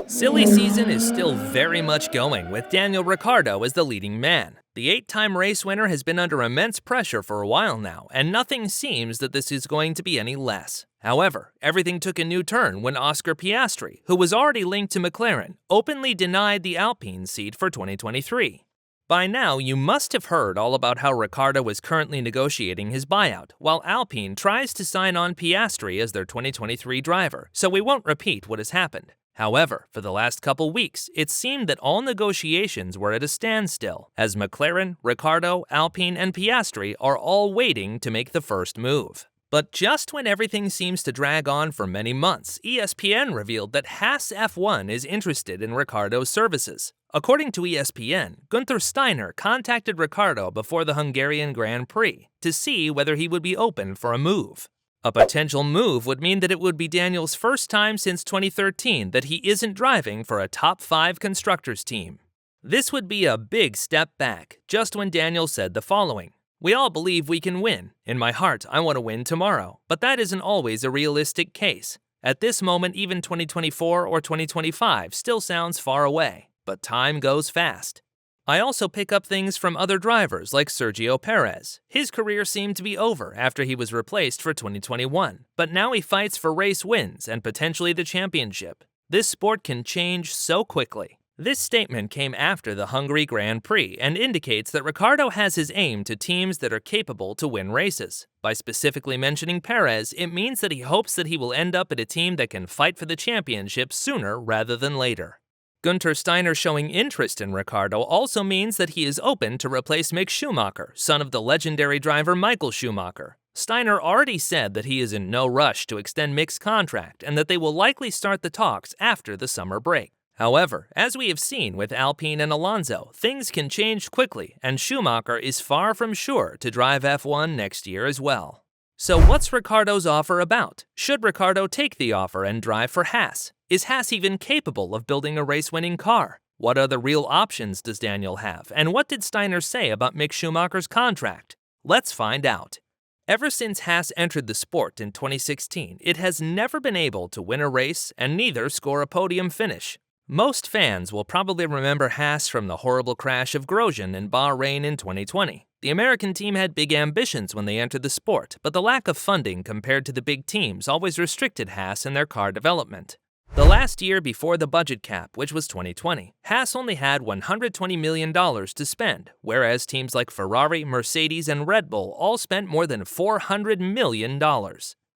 Silly season is still very much going, with Daniel Ricciardo as the leading man. The 8-time race winner has been under immense pressure for a while now, and nothing seems that this is going to be any less. However, everything took a new turn when Oscar Piastri, who was already linked to McLaren, openly denied the Alpine seat for 2023. By now, you must have heard all about how Ricciardo is currently negotiating his buyout, while Alpine tries to sign on Piastri as their 2023 driver, so we won't repeat what has happened. However, for the last couple weeks, it seemed that all negotiations were at a standstill, as McLaren, Ricciardo, Alpine, and Piastri are all waiting to make the first move. But just when everything seems to drag on for many months, ESPN revealed that Haas F1 is interested in Ricciardo's services. According to ESPN, Gunther Steiner contacted Ricciardo before the Hungarian Grand Prix to see whether he would be open for a move. A potential move would mean that it would be Daniel's first time since 2013 that he isn't driving for a top 5 constructors team. This would be a big step back, just when Daniel said the following: "We all believe we can win. In my heart, I want to win tomorrow, but that isn't always a realistic case. At this moment, even 2024 or 2025 still sounds far away, but time goes fast. I also pick up things from other drivers like Sergio Perez. His career seemed to be over after he was replaced for 2021, but now he fights for race wins and potentially the championship. This sport can change so quickly." This statement came after the Hungary Grand Prix and indicates that Ricciardo has his aim to teams that are capable to win races. By specifically mentioning Perez, it means that he hopes that he will end up at a team that can fight for the championship sooner rather than later. Gunther Steiner showing interest in Ricciardo also means that he is open to replace Mick Schumacher, son of the legendary driver Michael Schumacher. Steiner already said that he is in no rush to extend Mick's contract and that they will likely start the talks after the summer break. However, as we have seen with Alpine and Alonso, things can change quickly, and Schumacher is far from sure to drive F1 next year as well. So what's Ricciardo's offer about? Should Ricciardo take the offer and drive for Haas? Is Haas even capable of building a race-winning car? What other real options does Daniel have? And what did Steiner say about Mick Schumacher's contract? Let's find out. Ever since Haas entered the sport in 2016, it has never been able to win a race and neither score a podium finish. Most fans will probably remember Haas from the horrible crash of Grosjean in Bahrain in 2020. The American team had big ambitions when they entered the sport, but the lack of funding compared to the big teams always restricted Haas in their car development. The last year before the budget cap, which was 2020, Haas only had $120 million to spend, whereas teams like Ferrari, Mercedes, and Red Bull all spent more than $400 million.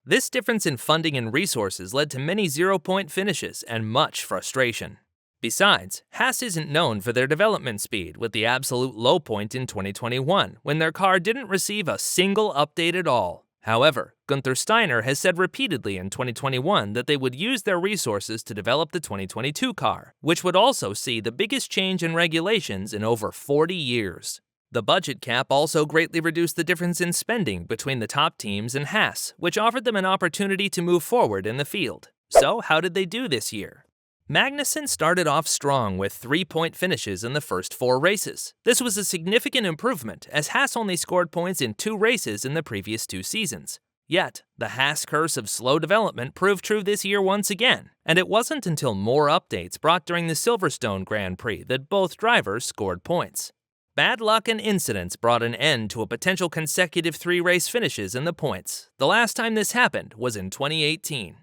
This difference in funding and resources led to many zero-point finishes and much frustration. Besides, Haas isn't known for their development speed, with the absolute low point in 2021, when their car didn't receive a single update at all. However, Gunther Steiner has said repeatedly in 2021 that they would use their resources to develop the 2022 car, which would also see the biggest change in regulations in over 40 years. The budget cap also greatly reduced the difference in spending between the top teams and Haas, which offered them an opportunity to move forward in the field. So, how did they do this year? Magnussen started off strong with 3-point finishes in the first 4 races. This was a significant improvement, as Haas only scored points in 2 races in the previous 2 seasons. Yet, the Haas curse of slow development proved true this year once again, and it wasn't until more updates brought during the Silverstone Grand Prix that both drivers scored points. Bad luck and incidents brought an end to a potential consecutive 3-race finishes in the points. The last time this happened was in 2018.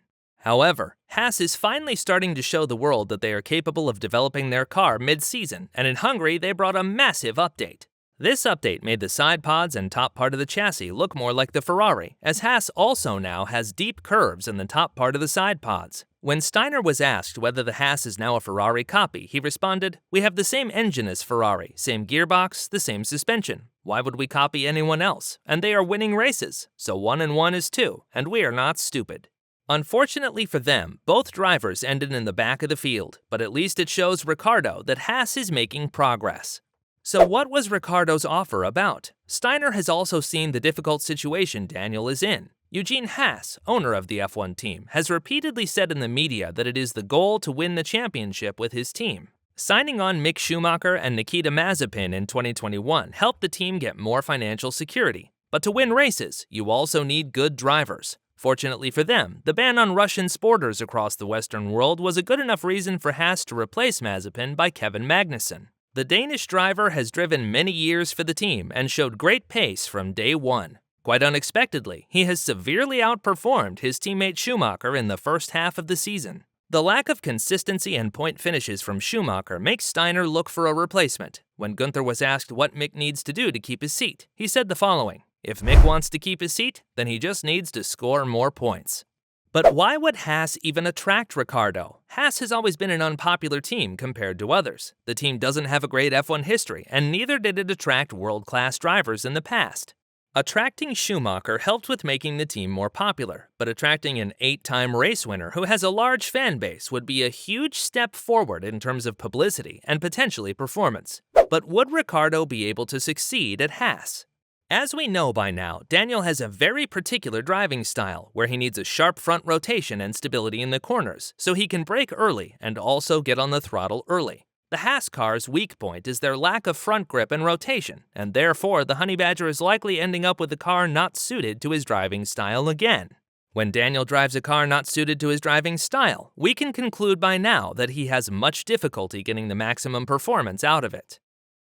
However, Haas is finally starting to show the world that they are capable of developing their car mid-season, and in Hungary they brought a massive update. This update made the side pods and top part of the chassis look more like the Ferrari, as Haas also now has deep curves in the top part of the side pods. When Steiner was asked whether the Haas is now a Ferrari copy, he responded, "We have the same engine as Ferrari, same gearbox, the same suspension. Why would we copy anyone else? And they are winning races, so 1 and 1 is 2, and we are not stupid." Unfortunately for them, both drivers ended in the back of the field, but at least it shows Ricciardo that Haas is making progress. So what was Ricciardo's offer about? Steiner has also seen the difficult situation Daniel is in. Eugene Haas, owner of the F1 team, has repeatedly said in the media that it is the goal to win the championship with his team. Signing on Mick Schumacher and Nikita Mazepin in 2021 helped the team get more financial security. But to win races, you also need good drivers. Fortunately for them, the ban on Russian sporters across the Western world was a good enough reason for Haas to replace Mazepin by Kevin Magnussen. The Danish driver has driven many years for the team and showed great pace from day one. Quite unexpectedly, he has severely outperformed his teammate Schumacher in the first half of the season. The lack of consistency and point finishes from Schumacher makes Steiner look for a replacement. When Gunther was asked what Mick needs to do to keep his seat, he said the following: "If Mick wants to keep his seat, then he just needs to score more points." But why would Haas even attract Ricciardo? Haas has always been an unpopular team compared to others. The team doesn't have a great F1 history, and neither did it attract world-class drivers in the past. Attracting Schumacher helped with making the team more popular, but attracting an 8-time race winner who has a large fan base would be a huge step forward in terms of publicity and potentially performance. But would Ricciardo be able to succeed at Haas? As we know by now, Daniel has a very particular driving style where he needs a sharp front rotation and stability in the corners so he can brake early and also get on the throttle early. The Haas car's weak point is their lack of front grip and rotation, and therefore the Honey Badger is likely ending up with a car not suited to his driving style again. When Daniel drives a car not suited to his driving style, we can conclude by now that he has much difficulty getting the maximum performance out of it.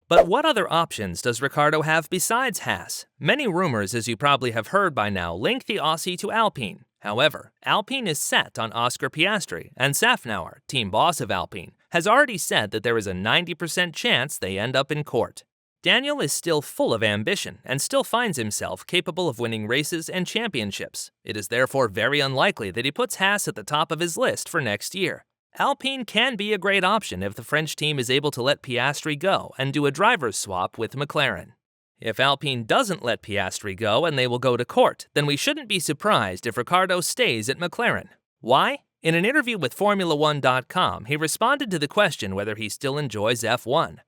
But what other options does Ricciardo have besides Haas? Many rumors, as you probably have heard by now, link the Aussie to Alpine. However, Alpine is set on Oscar Piastri, and Safnauer, team boss of Alpine, has already said that there is a 90% chance they end up in court. Daniel is still full of ambition and still finds himself capable of winning races and championships. It is therefore very unlikely that he puts Haas at the top of his list for next year. Alpine can be a great option if the French team is able to let Piastri go and do a driver's swap with McLaren. If Alpine doesn't let Piastri go and they will go to court, then we shouldn't be surprised if Ricciardo stays at McLaren. Why? In an interview with Formula1.com, he responded to the question whether he still enjoys F1.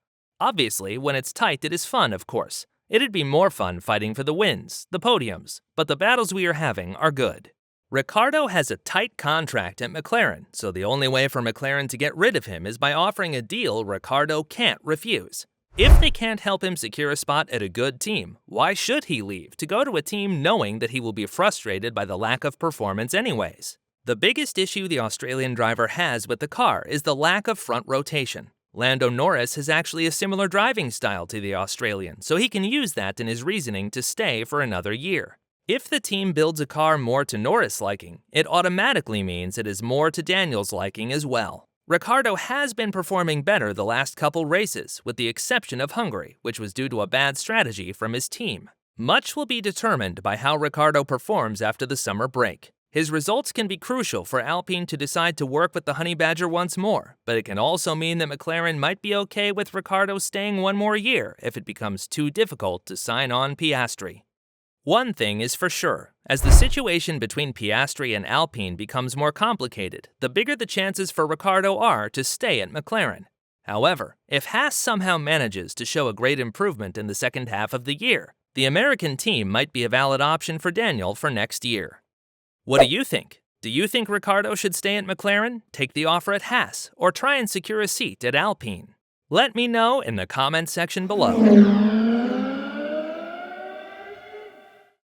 Obviously, when it's tight, it is fun, of course. It'd be more fun fighting for the wins, the podiums, but the battles we are having are good. Ricciardo has a tight contract at McLaren, so the only way for McLaren to get rid of him is by offering a deal Ricciardo can't refuse. If they can't help him secure a spot at a good team, why should he leave to go to a team knowing that he will be frustrated by the lack of performance anyways? The biggest issue the Australian driver has with the car is the lack of front rotation. Lando Norris has actually a similar driving style to the Australian, so he can use that in his reasoning to stay for another year. If the team builds a car more to Norris' liking, it automatically means it is more to Daniel's liking as well. Ricciardo has been performing better the last couple races, with the exception of Hungary, which was due to a bad strategy from his team. Much will be determined by how Ricciardo performs after the summer break. His results can be crucial for Alpine to decide to work with the Honey Badger once more, but it can also mean that McLaren might be okay with Ricciardo staying one more year if it becomes too difficult to sign on Piastri. One thing is for sure, as the situation between Piastri and Alpine becomes more complicated, the bigger the chances for Ricciardo are to stay at McLaren. However, if Haas somehow manages to show a great improvement in the second half of the year, the American team might be a valid option for Daniel for next year. What do you think? Do you think Ricciardo should stay at McLaren, take the offer at Haas, or try and secure a seat at Alpine? Let me know in the comment section below.